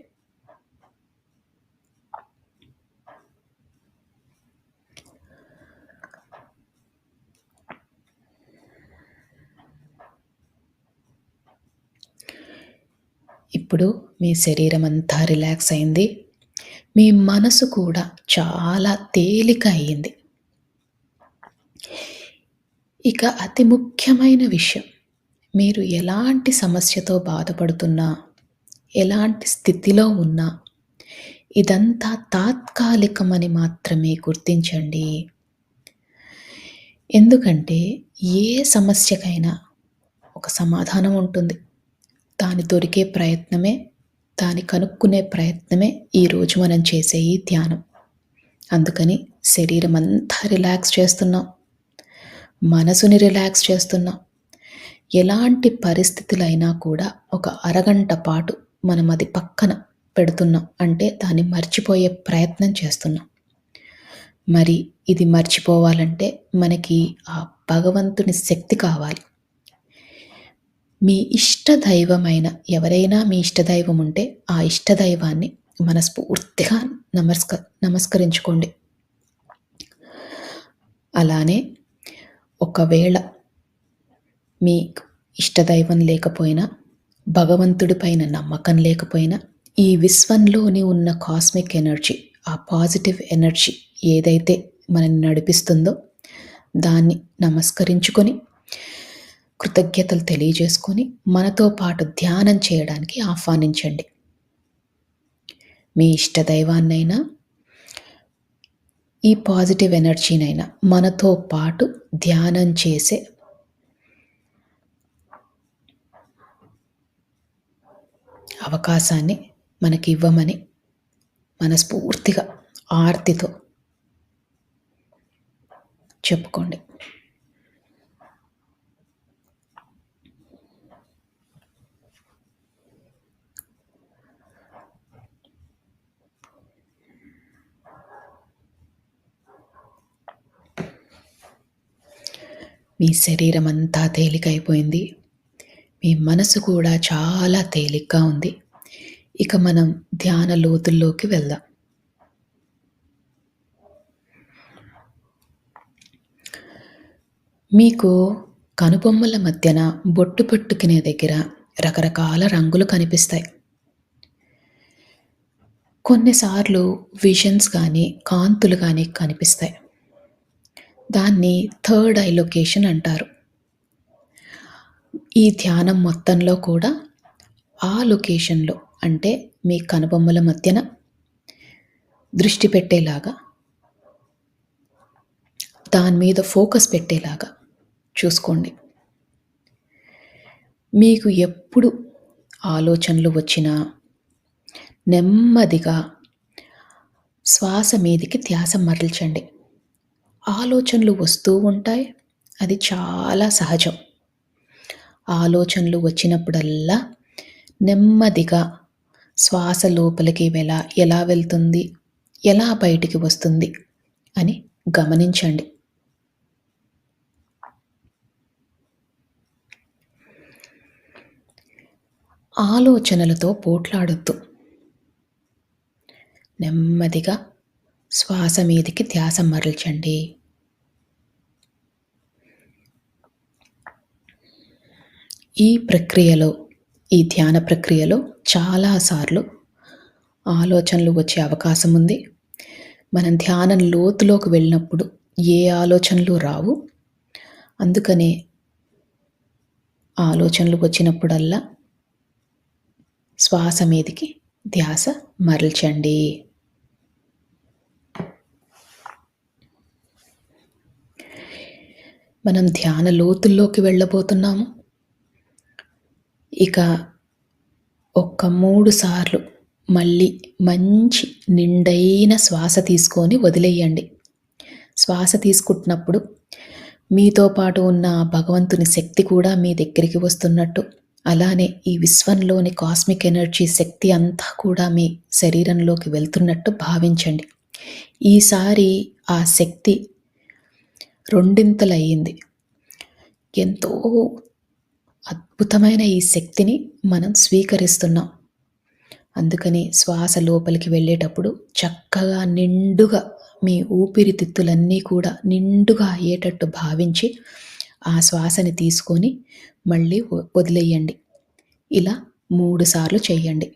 ఇప్పుడు మీ శరీరం అంతా రిలాక్స్ అయింది. మీ మనసు కూడా చాలా తేలిక అయింది. ఇక అతి ముఖ్యమైన విషయం, మీరు ఎలాంటి సమస్యతో బాధపడుతున్నా, ఎలాంటి స్థితిలో ఉన్నా, ఇదంతా తాత్కాలికమని మాత్రమే గుర్తించండి. ఎందుకంటే ఏ సమస్యకైనా ఒక సమాధానం ఉంటుంది. దాని దొరికే ప్రయత్నమే, దాన్ని కనుక్కునే ప్రయత్నమే ఈరోజు మనం చేసే ఈ ధ్యానం. అందుకని శరీరం అంతా రిలాక్స్ చేస్తున్నాం, మనసుని రిలాక్స్ చేస్తున్నాం. ఎలాంటి పరిస్థితులైనా కూడా ఒక అరగంట పాటు మనం అది పక్కన పెడుతున్నాం. అంటే దాన్ని మర్చిపోయే ప్రయత్నం చేస్తున్నాం. మరి ఇది మర్చిపోవాలంటే మనకి ఆ భగవంతుని శక్తి కావాలి. మీ ఇష్టదైవమైన ఎవరైనా మీ ఇష్టదైవం ఉంటే ఆ ఇష్టదైవాన్ని మనస్ఫూర్తిగా నమస్కరించుకోండి. అలానే ఒకవేళ మీకు ఇష్టదైవం లేకపోయినా భగవంతుడి పైన నమ్మకం లేకపోయినా, ఈ విశ్వంలోని ఉన్న కాస్మిక్ ఎనర్జీ, ఆ పాజిటివ్ ఎనర్జీ ఏదైతే మనల్ని నడిపిస్తుందో దాన్ని నమస్కరించుకొని, కృతజ్ఞతలు తెలియజేసుకొని, మనతో పాటు ధ్యానం చేయడానికి ఆహ్వానించండి. మీ ఇష్ట దైవాన్నైనా, ఈ పాజిటివ్ ఎనర్జీనైనా మనతో పాటు ధ్యానం చేసే అవకాశాన్ని మనకి ఇవ్వమని మనస్ఫూర్తిగా ఆర్తితో చెప్పుకోండి. మీ శరీరం అంతా తేలికైపోయింది. మీ మనసు కూడా చాలా తేలిగ్గా ఉంది. ఇక మనం ధ్యాన లోతుల్లోకి వెళ్దాం. మీకు కనుబొమ్మల మధ్యన బొట్టు పెట్టుకునే దగ్గర రకరకాల రంగులు కనిపిస్తాయి. కొన్నిసార్లు విజన్స్ కానీ, కాంతులు కానీ కనిపిస్తాయి. దాన్ని థర్డ్ ఐ లొకేషన్ అంటారు. ఈ ధ్యానం మొత్తంలో కూడా ఆ లొకేషన్లో, అంటే మీ కనుబొమ్మల మధ్యన దృష్టి పెట్టేలాగా, దాని మీద ఫోకస్ పెట్టేలాగా చూసుకోండి. మీకు ఎప్పుడు ఆలోచనలు వచ్చినా నెమ్మదిగా శ్వాస మీదికి ధ్యాస మరల్చండి. ఆలోచనలు వస్తూ ఉంటాయి, అది చాలా సహజం. ఆలోచనలు వచ్చినప్పుడల్లా నెమ్మదిగా శ్వాస లోపలికి ఎలా వెళ్తుంది, ఎలా బయటికి వస్తుంది అని గమనించండి. ఆలోచనలతో పోట్లాడొద్దు. నెమ్మదిగా శ్వాస మీదికి ధ్యాస మరల్చండి. ఈ ప్రక్రియలో, ఈ ధ్యాన ప్రక్రియలో చాలాసార్లు ఆలోచనలు వచ్చే అవకాశం ఉంది. మనం ధ్యానం లోతులోకి వెళ్ళినప్పుడు ఏ ఆలోచనలు రావు. అందుకనే ఆలోచనలు వచ్చినప్పుడల్లా శ్వాస మీదికి ధ్యాస మరల్చండి. మనం ధ్యాన లోతుల్లోకి వెళ్ళబోతున్నాము. ఇక 3 సార్లు మళ్ళీ మంచి నిండైన శ్వాస తీసుకొని వదిలేయండి. శ్వాస తీసుకుంటున్నప్పుడు మీతో పాటు ఉన్న భగవంతుని శక్తి కూడా మీ దగ్గరికి వస్తున్నట్టు, అలానే ఈ విశ్వంలోని కాస్మిక్ ఎనర్జీ శక్తి అంతా కూడా మీ శరీరంలోకి వెళ్తున్నట్టు భావించండి. ఈసారి ఆ శక్తి రెండింతలయ్యింది. ఎంతో అద్భుతమైన ఈ శక్తిని మనం స్వీకరిస్తున్నాం. అందుకని శ్వాస లోపలికి వెళ్ళేటప్పుడు చక్కగా నిండుగా మీ ఊపిరితిత్తులన్నీ కూడా నిండుగా అయ్యేటట్టు భావించి ఆ శ్వాసని తీసుకొని మళ్ళీ వదిలేయండి. ఇలా 3 సార్లు చేయండి.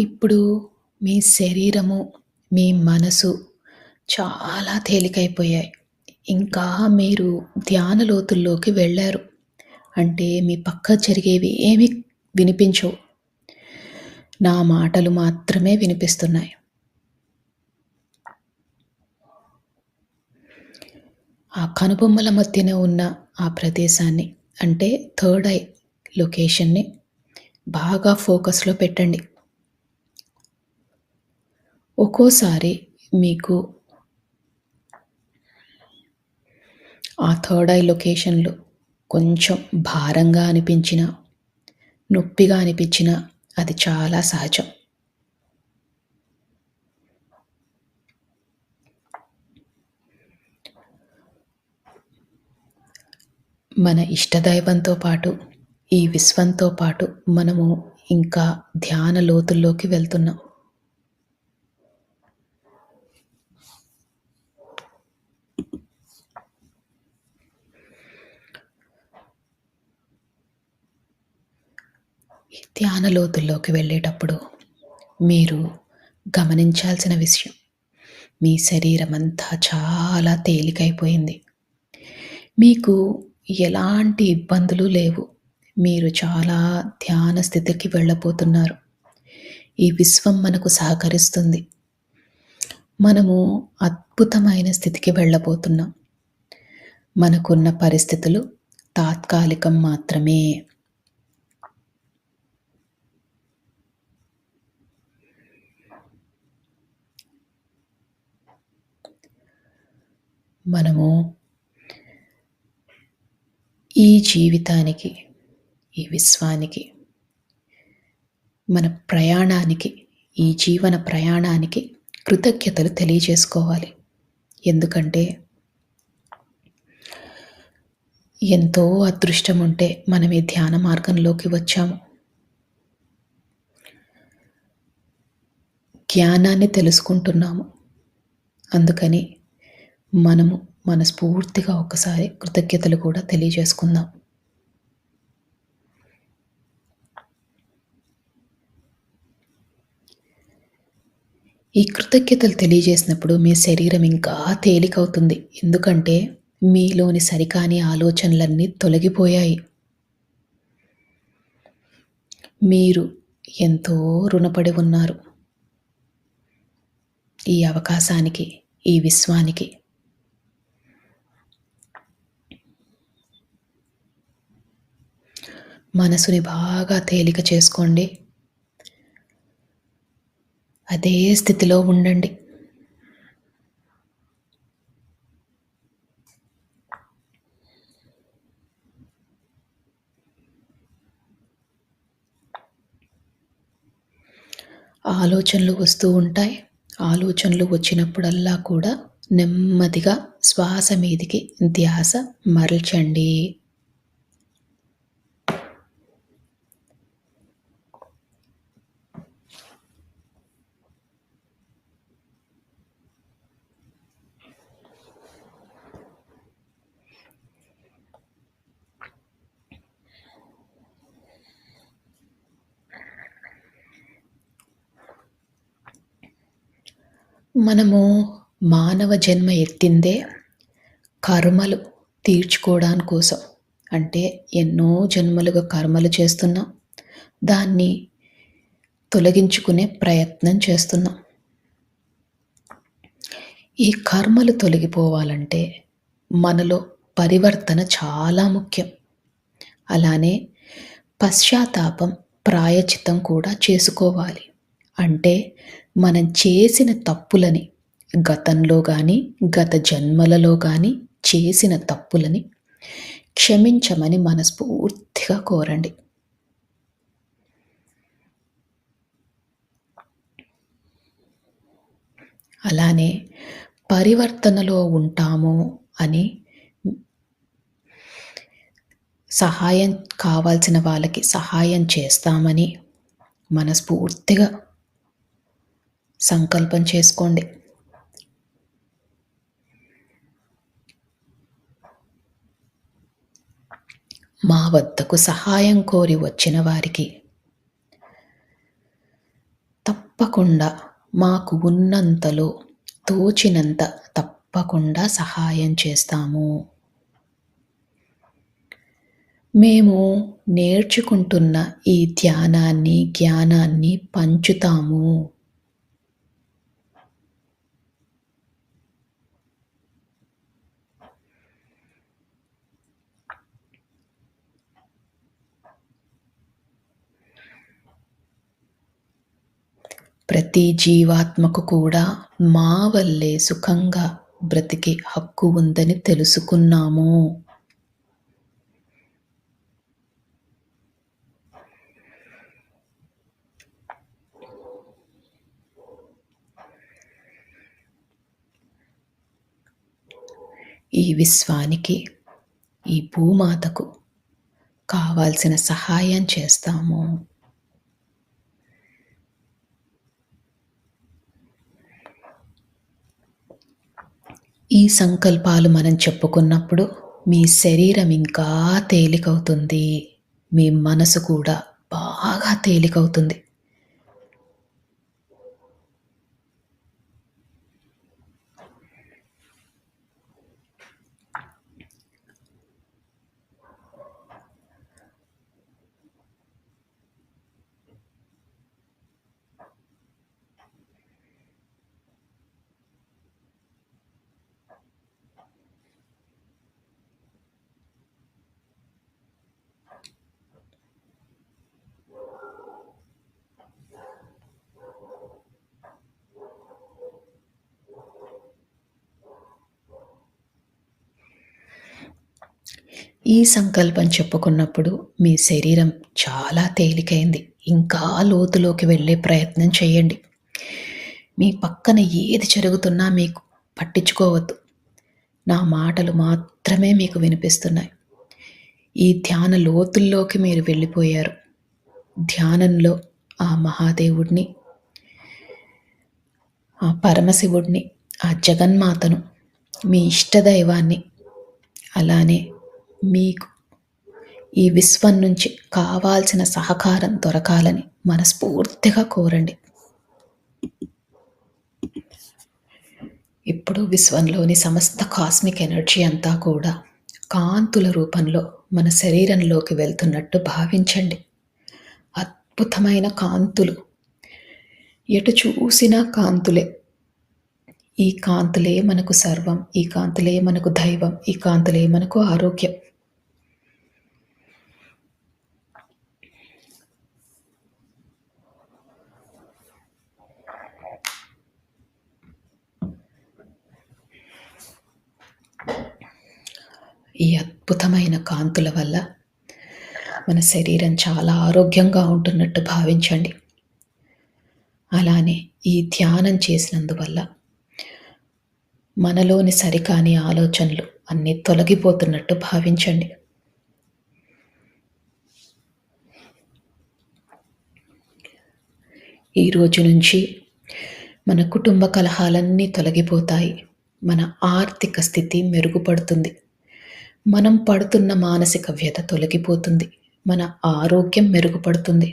ఇప్పుడు మీ శరీరము, మీ మనసు చాలా తేలికైపోయాయి. ఇంకా మీరు ధ్యాన లోతుల్లోకి వెళ్ళారు. అంటే మీ పక్క జరిగేవి ఏమీ వినిపించవు. నా మాటలు మాత్రమే వినిపిస్తున్నాయి. ఆ కనుబొమ్మల మధ్యన ఉన్న ఆ ప్రదేశాన్ని అంటే థర్డ్ ఐ లొకేషన్‌ని బాగా ఫోకస్‌లో పెట్టండి. ఒక్కోసారి మీకు ఆ థర్డ్ ఐ లొకేషన్‌లో కొంచెం భారంగా అనిపించినా, నొప్పిగా అనిపించినా అది చాలా సహజం. మన ఇష్టదైవంతో పాటు, ఈ విశ్వంతో పాటు మనము ఇంకా ధ్యాన లోతుల్లోకి వెళ్తున్నాం. ఈ ధ్యాన లోతుల్లోకి వెళ్ళేటప్పుడు మీరు గమనించాల్సిన విషయం, మీ శరీరమంతా చాలా తేలికైపోయింది. మీకు ఎలాంటి ఇబ్బందులు లేవు. మీరు చాలా ధ్యాన స్థితికి వెళ్ళబోతున్నారు. ఈ విశ్వం మనకు సహకరిస్తుంది. మనము అద్భుతమైన స్థితికి వెళ్ళబోతున్నాం. మనకున్న పరిస్థితులు తాత్కాలికం మాత్రమే. మనము ఈ జీవితానికి, ఈ విశ్వానికి, మన ప్రయాణానికి, ఈ జీవన ప్రయాణానికి కృతజ్ఞతలు తెలియజేసుకోవాలి. ఎందుకంటే ఎంతో అదృష్టం ఉంటే మనం ఈ ధ్యాన మార్గంలోకి వచ్చాము. జ్ఞానాన్ని తెలుసుకుంటున్నాము. అందుకని మనము మనస్ఫూర్తిగా ఒకసారి కృతజ్ఞతలు కూడా తెలియజేసుకుందాం. ఈ కృతజ్ఞతలు తెలియజేసినప్పుడు మీ శరీరం ఇంకా తేలికవుతుంది. ఎందుకంటే మీలోని సరికాని ఆలోచనలన్నీ తొలగిపోయాయి. మీరు ఎంతో రుణపడి ఉన్నారు ఈ అవకాశానికి, ఈ విశ్వానికి. మనసుని బాగా తేలిక చేసుకోండి. అదే స్థితిలో ఉండండి. ఆలోచనలు వస్తూ ఉంటాయి. ఆలోచనలు వచ్చినప్పుడల్లా కూడా నెమ్మదిగా శ్వాస మీదికి ధ్యాస మరల్చండి. మనము మానవ జన్మ ఎత్తిందే కర్మలు తీర్చుకోవడాని కోసం. అంటే ఎన్నో జన్మలుగా కర్మలు చేస్తున్నాం. దాన్ని తొలగించుకునే ప్రయత్నం చేస్తున్నాం. ఈ కర్మలు తొలగిపోవాలంటే మనలో పరివర్తన చాలా ముఖ్యం. అలానే పశ్చాత్తాపం, ప్రాయశ్చిత్తం కూడా చేసుకోవాలి. అంటే మనం చేసిన తప్పులని గతంలో గానీ, గత జన్మలలో గానీ చేసిన తప్పులని క్షమించమని మనస్ఫూర్తిగా కోరండి. అలానే పరివర్తనలో ఉంటాము అని సహాయం కావాల్సిన వాళ్ళకి సహాయం చేస్తామని మనస్ఫూర్తిగా సంకల్పం చేసుకోండి. మా వద్దకు సహాయం కోరి వచ్చిన వారికి తప్పకుండా మాకు ఉన్నంతలో తోచినంత తప్పకుండా సహాయం చేస్తాము. మేము నేర్చుకుంటున్న ఈ ధ్యానాన్ని, జ్ఞానాన్ని పంచుతాము. ప్రతి జీవాత్మకు కూడా మా వల్లే సుఖంగా బ్రతికే హక్కు ఉందని తెలుసుకున్నాము. ఈ విశ్వానికి, ఈ భూమాతకు కావాల్సిన సహాయం చేస్తాము. ఈ సంకల్పాలు మనం చెప్పుకున్నప్పుడు మీ శరీరం ఇంకా తేలికవుతుంది. మీ మనసు కూడా బాగా తేలికవుతుంది. ఈ సంకల్పం చెప్పుకున్నప్పుడు మీ శరీరం చాలా తేలికైంది. ఇంకా లోతులోకి వెళ్ళే ప్రయత్నం చేయండి. మీ పక్కన ఏది జరుగుతున్నా మీకు పట్టించుకోవద్దు. నా మాటలు మాత్రమే మీకు వినిపిస్తున్నాయి. ఈ ధ్యాన లోతుల్లోకి మీరు వెళ్ళిపోయారు. ధ్యానంలో ఆ మహాదేవుడిని, ఆ పరమశివుడిని, ఆ జగన్మాతను, మీ ఇష్టదైవాన్ని, అలానే మీకు ఈ విశ్వం నుంచి కావాల్సిన సహకారం దొరకాలని మనస్ఫూర్తిగా కోరండి. ఇప్పుడు విశ్వంలోని సమస్త కాస్మిక్ ఎనర్జీ అంతా కూడా కాంతుల రూపంలో మన శరీరంలోకి వెళ్తున్నట్టు భావించండి. అద్భుతమైన కాంతులు, ఎటు చూసినా కాంతులే. ఈ కాంతులే మనకు సర్వం, ఈ కాంతులే మనకు దైవం, ఈ కాంతులే మనకు ఆరోగ్యం. ఈ అద్భుతమైన కాంతుల వల్ల మన శరీరం చాలా ఆరోగ్యంగా ఉంటున్నట్టు భావించండి. అలానే ఈ ధ్యానం చేసినందువల్ల మనలోని సరికాని ఆలోచనలు అన్నీ తొలగిపోతున్నట్టు భావించండి. ఈ రోజు నుంచి మన కుటుంబ కలహాలన్నీ తొలగిపోతాయి. మన ఆర్థిక స్థితి మెరుగుపడుతుంది. మనం పడుతున్న మానసిక వ్యధ తొలగిపోతుంది. మన ఆరోగ్యం మెరుగుపడుతుంది.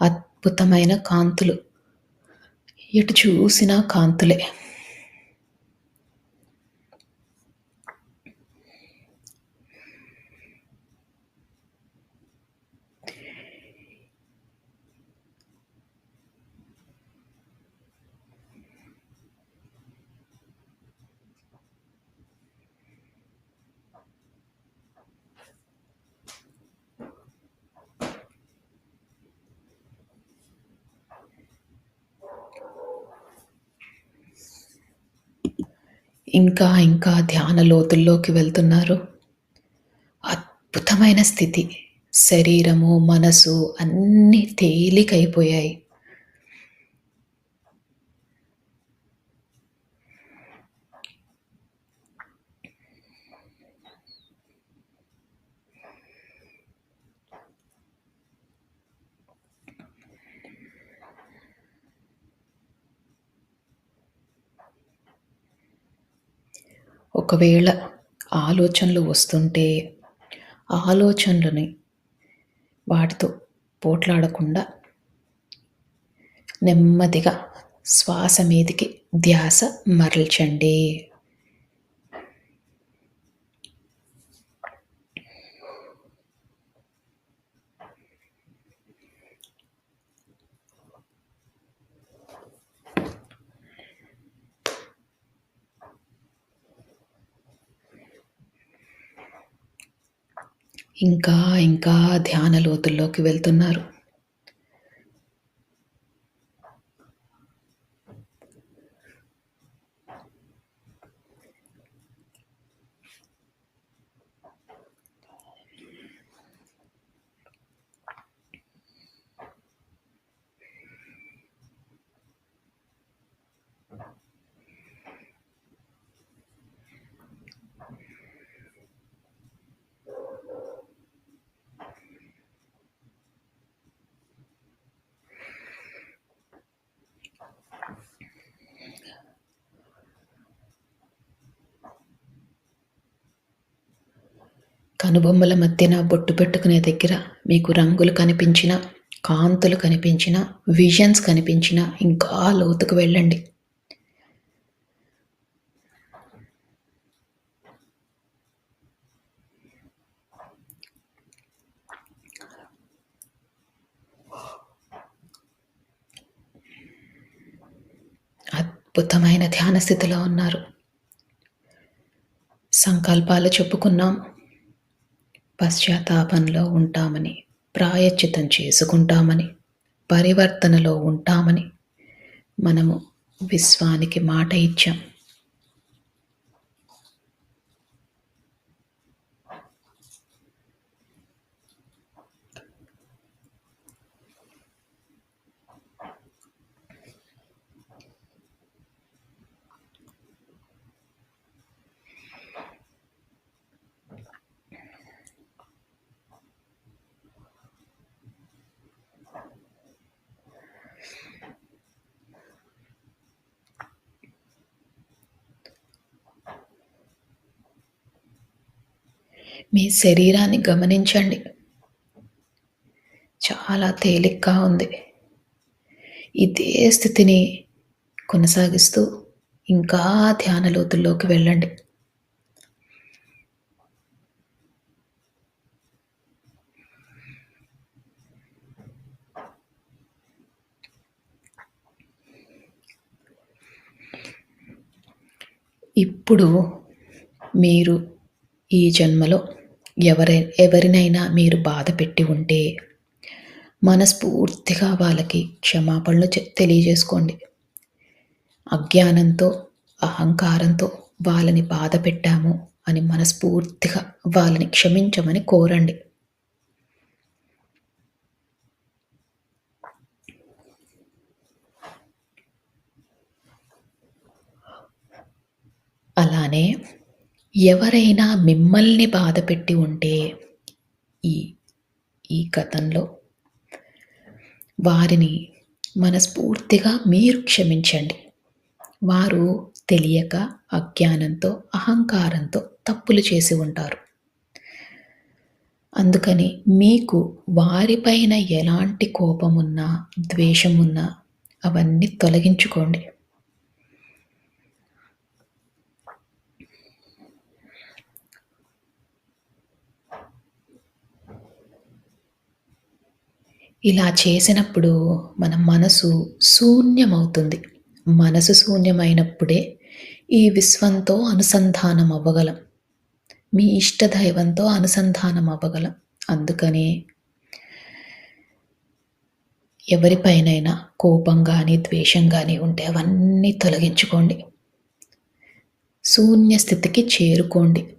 అద్భుతమైన కాంతులు, ఎటు చూసినా కాంతులే. ఇంకా ఇంకా ధ్యాన లోతుల్లోకి వెళ్తున్నారు. అద్భుతమైన స్థితి. శరీరము, మనసు అన్నీ తేలికైపోయాయి. ఒకవేళ ఆలోచనలు వస్తుంటే ఆలోచనలని వాటితో పోట్లాడకుండా నెమ్మదిగా శ్వాస మీదికి ధ్యాస మరల్చండి. ఇంకా ఇంకా ధ్యాన లోతుల్లోకి వెళ్తున్నారు. కనుబొమ్మల మధ్యన బొట్టు పెట్టుకునే దగ్గర మీకు రంగులు కనిపించినా, కాంతులు కనిపించినా, విజన్స్ కనిపించినా ఇంకా లోతుకు వెళ్ళండి. అద్భుతమైన ధ్యాన స్థితిలో ఉన్నారు. సంకల్పాలు చెప్పుకున్నాం. పశ్చాత్తాపంలో ఉంటామని, ప్రాయశ్చిత్తం చేసుకుంటామని, పరివర్తనలో ఉంటామని మనము విశ్వానికి మాట ఇచ్చాం. మీ శరీరాన్ని గమనించండి. చాలా తేలిగ్గా ఉంది. ఇదే స్థితిని కొనసాగిస్తూ ఇంకా ధ్యాన లోతుల్లోకి వెళ్ళండి. ఇప్పుడు మీరు ఈ జన్మలో ఎవరినైనా మీరు బాధ పెట్టి ఉంటే మనస్ఫూర్తిగా వాళ్ళకి క్షమాపణలు తెలియజేసుకోండి. అజ్ఞానంతో, అహంకారంతో వాళ్ళని బాధ పెట్టాము అని మనస్ఫూర్తిగా వాళ్ళని క్షమించమని కోరండి. అలానే ఎవరైనా మిమ్మల్ని బాధపెట్టి ఉంటే ఈ ఈ గతంలో వారిని మనస్ఫూర్తిగా మీరు క్షమించండి. వారు తెలియక, అజ్ఞానంతో, అహంకారంతో తప్పులు చేసి ఉంటారు. అందుకని మీకు వారిపైన ఎలాంటి కోపమున్నా, ద్వేషమున్నా అవన్నీ తొలగించుకోండి. ఇలా చేసినప్పుడు మన మనసు శూన్యమవుతుంది. మనసు శూన్యమైనప్పుడే ఈ విశ్వంతో అనుసంధానం అవ్వగలం. మీ ఇష్టదైవంతో అనుసంధానం అవ్వగలం. అందుకని ఎవరిపైనైనా కోపం గానీ, ద్వేషం గానీ ఉంటే అవన్నీ తొలగించుకోండి. శూన్య స్థితికి చేరుకోండి.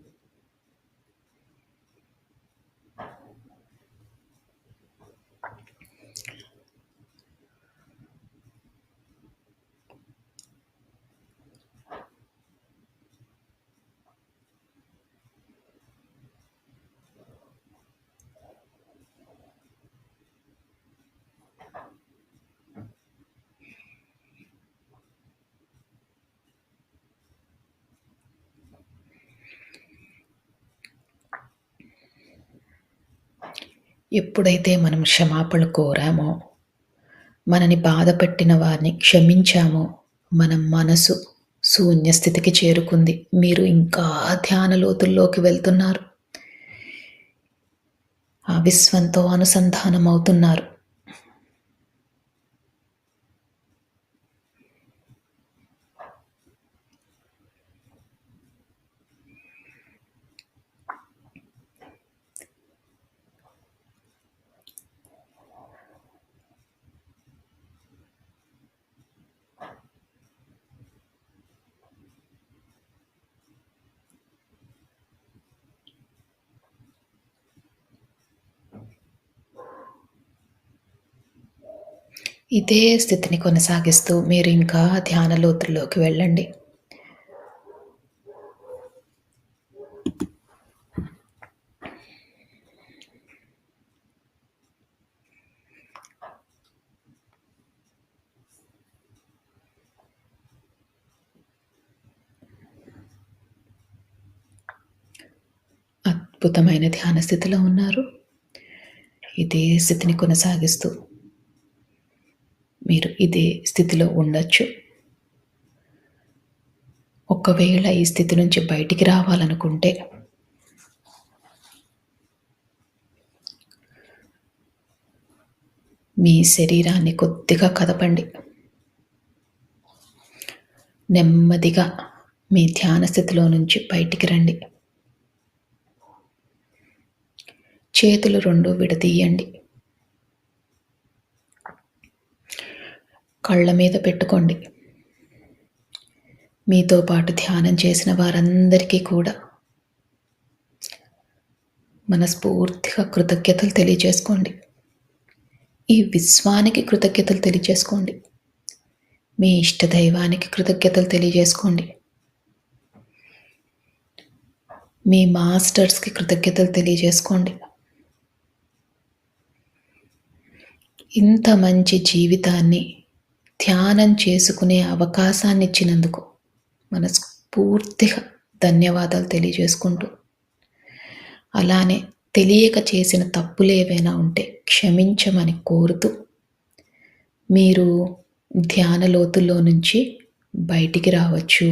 ఎప్పుడైతే మనం క్షమాపణ కోరామో, మనని బాధపెట్టిన వారిని క్షమించామో, మన మనసు శూన్య స్థితికి చేరుకుంది. మీరు ఇంకా ధ్యాన లోతుల్లోకి వెళ్తున్నారు. ఆ విశ్వంతో అనుసంధానం అవుతున్నారు. ఇదే స్థితిని కొనసాగిస్తూ మీరు ఇంకా ధ్యాన లోతుల్లోకి వెళ్ళండి. అద్భుతమైన ధ్యాన స్థితిలో ఉన్నారు. ఇదే స్థితిని కొనసాగిస్తూ మీరు ఇదే స్థితిలో ఉండొచ్చు. ఒకవేళ ఈ స్థితి నుంచి బయటికి రావాలనుకుంటే మీ శరీరాన్ని కొద్దిగా కదపండి. నెమ్మదిగా మీ ధ్యాన స్థితిలో నుంచి బయటికి రండి. చేతులు 2 విడదీయండి. కళ్ళ మీద పెట్టుకోండి. మీతో పాటు ధ్యానం చేసిన వారందరికీ కూడా మనస్ఫూర్తిగా కృతజ్ఞతలు తెలియజేసుకోండి. ఈ విశ్వానికి కృతజ్ఞతలు తెలియజేసుకోండి. మీ ఇష్టదైవానికి కృతజ్ఞతలు తెలియజేసుకోండి. మీ మాస్టర్స్కి కృతజ్ఞతలు తెలియజేసుకోండి. ఇంత మంచి జీవితాన్ని ధ్యానం చేసుకునే అవకాశాన్ని ఇచ్చినందుకు మనస్ఫూర్తిగా ధన్యవాదాలు తెలియజేసుకుంటూ, అలానే తెలియక చేసిన తప్పులు ఏవైనా ఉంటే క్షమించమని కోరుతూ, మీరు ధ్యాన లోతుల్లో నుంచి బయటికి రావచ్చు.